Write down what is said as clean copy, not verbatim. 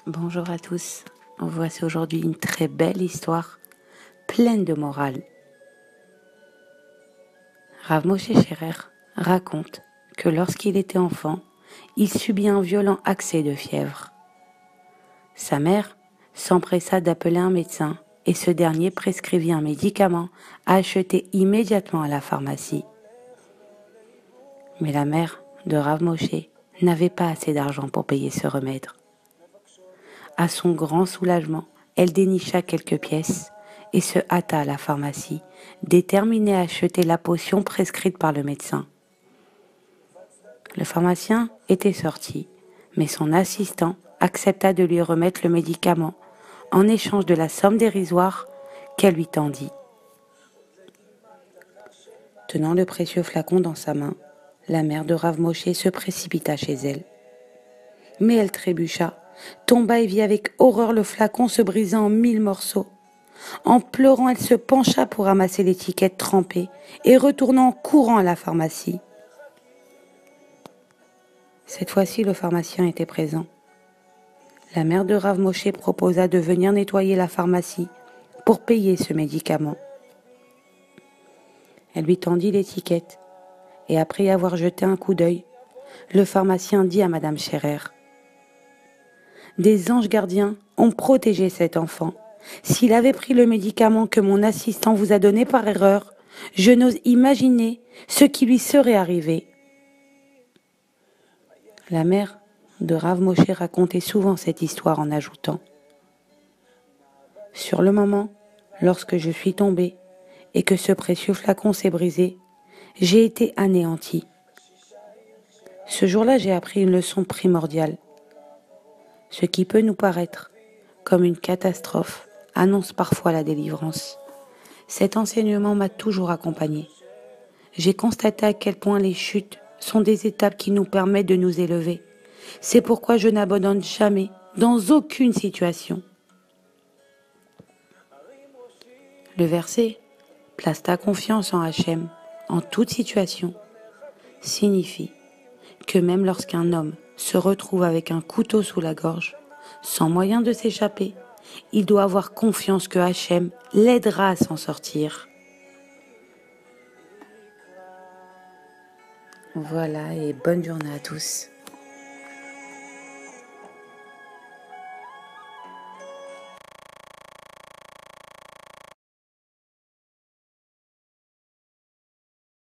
Bonjour à tous, voici aujourd'hui une très belle histoire, pleine de morale. Rav Moshe Sherer raconte que lorsqu'il était enfant, il subit un violent accès de fièvre. Sa mère s'empressa d'appeler un médecin et ce dernier prescrivit un médicament à acheter immédiatement à la pharmacie. Mais la mère de Rav Moshe n'avait pas assez d'argent pour payer ce remède. À son grand soulagement, elle dénicha quelques pièces et se hâta à la pharmacie, déterminée à acheter la potion prescrite par le médecin. Le pharmacien était sorti, mais son assistant accepta de lui remettre le médicament en échange de la somme dérisoire qu'elle lui tendit. Tenant le précieux flacon dans sa main, la mère de Rav Moshe se précipita chez elle. Mais elle trébucha, tomba et vit avec horreur le flacon se briser en 1000 morceaux. En pleurant, elle se pencha pour ramasser l'étiquette trempée et retourna en courant à la pharmacie. Cette fois-ci, le pharmacien était présent. La mère de Rav Moshe proposa de venir nettoyer la pharmacie pour payer ce médicament. Elle lui tendit l'étiquette et après y avoir jeté un coup d'œil, le pharmacien dit à Madame Scherer : « Des anges gardiens ont protégé cet enfant. S'il avait pris le médicament que mon assistant vous a donné par erreur, je n'ose imaginer ce qui lui serait arrivé. » La mère de Rav Moshe racontait souvent cette histoire en ajoutant : « Sur le moment, lorsque je suis tombée et que ce précieux flacon s'est brisé, j'ai été anéantie. Ce jour-là, j'ai appris une leçon primordiale. Ce qui peut nous paraître comme une catastrophe annonce parfois la délivrance. Cet enseignement m'a toujours accompagnée. J'ai constaté à quel point les chutes sont des étapes qui nous permettent de nous élever. C'est pourquoi je n'abandonne jamais, dans aucune situation. » Le verset « Place ta confiance en Hachem, en toute situation » signifie que même lorsqu'un homme se retrouve avec un couteau sous la gorge, sans moyen de s'échapper, il doit avoir confiance que Hachem l'aidera à s'en sortir. Voilà, et bonne journée à tous.